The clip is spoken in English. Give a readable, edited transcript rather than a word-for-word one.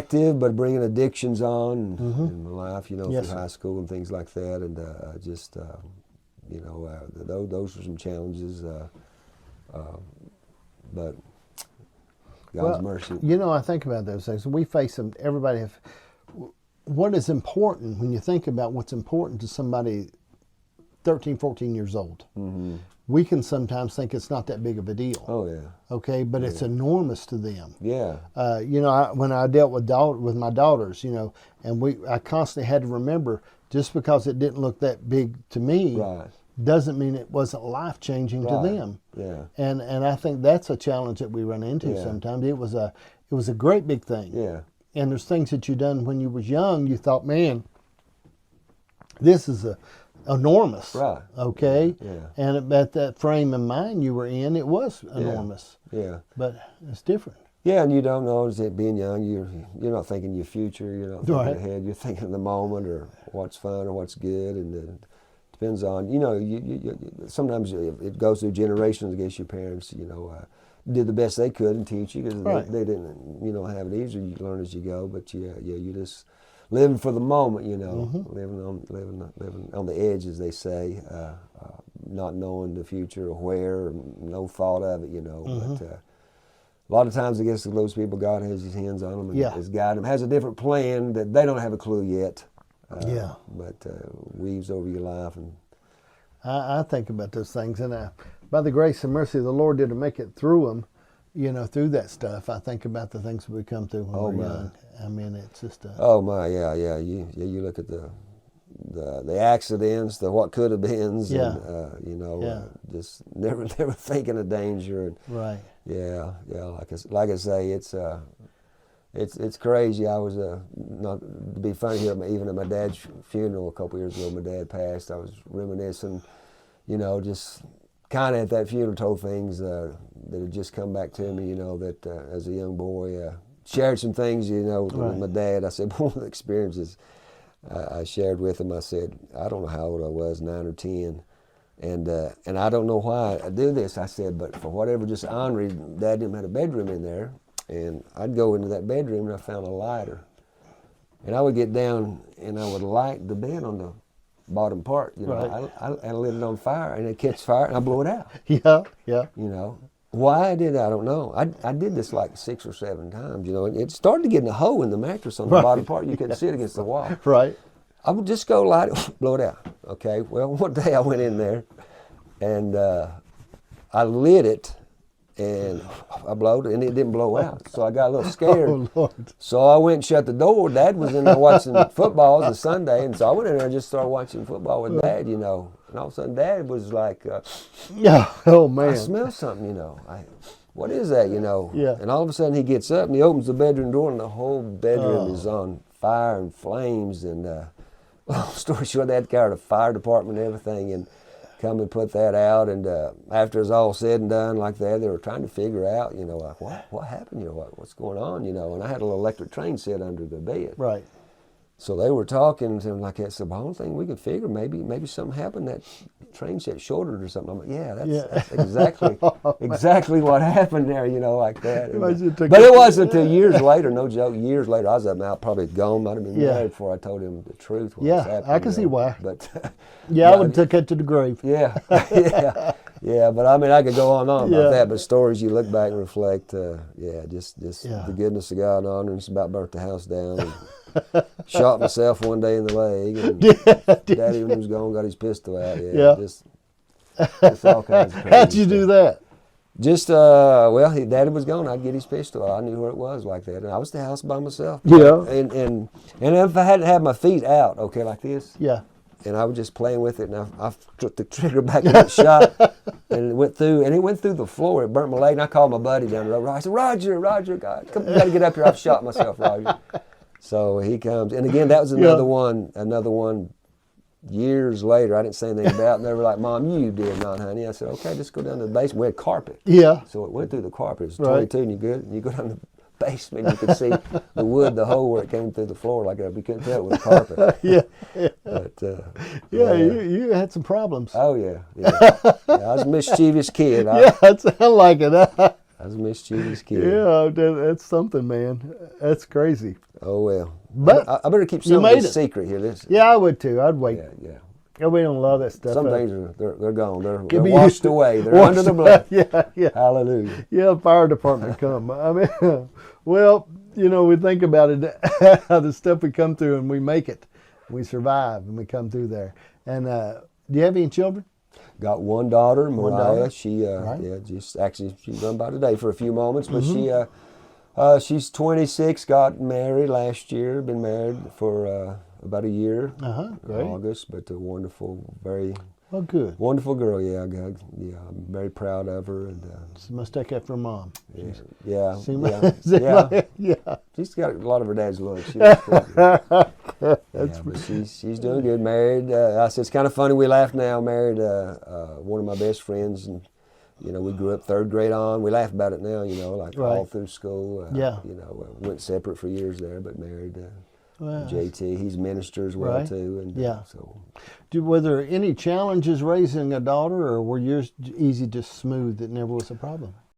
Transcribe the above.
active, but bringing addictions on in my life, you know, Yes, through sir. high school and things like that, and just, you know, those were some challenges, but God's mercy. You know, I think about those things. We face them. Everybody have. What is important when you think about what's important to somebody 13, 14 years old? Mm-hmm. We can sometimes think it's not that big of a deal. Oh yeah. Okay, but it's enormous to them. Yeah. You know, when I dealt with my daughters, you know, and I constantly had to remember, just because it didn't look that big to me, Right. doesn't mean it wasn't life changing to Right. them. Yeah. And I think that's a challenge that we run into Yeah. sometimes. It was a great big thing. Yeah. And there's things that you done when you was young. You thought, man, this is enormous. Right. Okay. Yeah. And at that frame of mind you were in, it was enormous. Yeah. But it's different. Yeah, and you don't know, is it being young, you're not thinking your future, you're not thinking Right. ahead, you're thinking of the moment or what's fun or what's good, and it depends on, you know, you sometimes it goes through generations. I guess your parents, you know, did the best they could and teach you, because Right. they didn't, you know, have it easy. You learn as you go, but you just living for the moment, you know, living on the edge, as they say, not knowing the future or where, or no thought of it, you know, but. A lot of times, I guess, those people, God has His hands on them and has guided them, has a different plan that they don't have a clue yet. But weaves over your life. And I think about those things, and by the grace and mercy of the Lord, did to make it through them, you know, through that stuff. I think about the things that we come through when we're young. I mean, it's just oh my, yeah. You look at the accidents, the what could have beens, and you know, just never thinking of danger. And, right. Yeah. Like I say, it's crazy. I was not to be funny here, even at my dad's funeral a couple years ago. My dad passed. I was reminiscing, you know, just kind of at that funeral, told things that had just come back to me. You know, that as a young boy, shared some things. You know, with my dad. I said one of the experiences I shared with him. I said, I don't know how old I was, 9 or 10. And I don't know why I do this. I said, but for whatever just ornery, Dad didn't have a bedroom in there. And I'd go into that bedroom and I found a lighter. And I would get down and I would light the bed on the bottom part. You know, I lit it on fire and it catch fire and I blow it out. Yeah. You know, why I did I don't know. I did this like 6 or 7 times. You know, and it started to get in a hole in the mattress on the bottom part. You couldn't see it against the wall. Right. I would just go light it, blow it out. Okay. Well, one day I went in there, and I lit it, and I blowed it, and it didn't blow out. So I got a little scared. Oh, Lord. So I went and shut the door. Dad was in there watching football. It was a Sunday, and so I went in there and just started watching football with Dad. You know, and all of a sudden Dad was like, "Yeah, oh man, I smell something." You know, what is that? You know. Yeah. And all of a sudden he gets up and he opens the bedroom door, and the whole bedroom is on fire and flames, and. Long story short, they had to carry the fire department and everything and come and put that out. And after it was all said and done like that, they were trying to figure out, you know, like, what happened? You know, what's going on? You know, and I had a little electric train set under the bed. Right. So they were talking to him like that. So the only thing we could figure, maybe something happened. That train set shorted or something. I'm like, that's exactly what happened there. You know, like that. But it wasn't until years later. No joke. Years later, I was out, probably gone. Might have been married before I told him the truth. I can see why. But I would have took it to the grave. Yeah. But I mean, I could go on and on about that. But stories you look back and reflect. Just the goodness of God and honor. It's about burnt the house down. And, shot myself one day in the leg, and Daddy, when he was gone, got his pistol out. Just all kinds of crazy How'd you do that? Just, Daddy was gone. I'd get his pistol. I knew where it was like that. And I was at the house by myself. Yeah. And if I hadn't had my feet out, okay, like this. Yeah. And I was just playing with it, and I took the trigger back and it shot, and it went through the floor. It burnt my leg, and I called my buddy down the road. I said, Roger, God, come, you got to get up here. I've shot myself, Roger. So he comes, and again, that was another one years later. I didn't say anything about it, and they were like, Mom, you did not, honey. I said, okay, just go down to the basement. We had carpet. Yeah. So it went through the carpet. It was 22, and you go down the basement, you could see the wood, the hole where it came through the floor like that. We couldn't tell it was carpet. But, you had some problems. Oh, yeah. I was a mischievous kid. It sounds like it. I was a mischievous kid. Yeah, that's something, man. That's crazy. Oh well. But I better keep you some of made this it. secret here. This. Yeah, I would too. I'd wait. Yeah. Yeah, we don't love that stuff. Some things they're gone. They're Can be washed used to- away. They're washed under the blood. Yeah. Hallelujah. Yeah, fire department come. I mean, well, you know, we think about it, how the stuff we come through and we make it. We survive and we come through there. And do you have any children? Got one daughter, Mariah. daughter. She Right. she's run by today for a few moments, but she's 26, got married last year, been married for about a year. Great. August, but a wonderful, very Well, good. wonderful girl. Yeah, I'm very proud of her, and She must take after her mom. yeah. Yeah. She's got a lot of her dad's look. But she's doing good. Married. I said it's kind of funny. We laugh now. Married one of my best friends, and we grew up 3rd grade on. We laugh about it now. Like Right. all through school. Went separate for years there, but married. Well, JT, he's a minister as well Right. too, and Yeah. so were there any challenges raising a daughter, or were yours easy, just smooth? It never was a problem.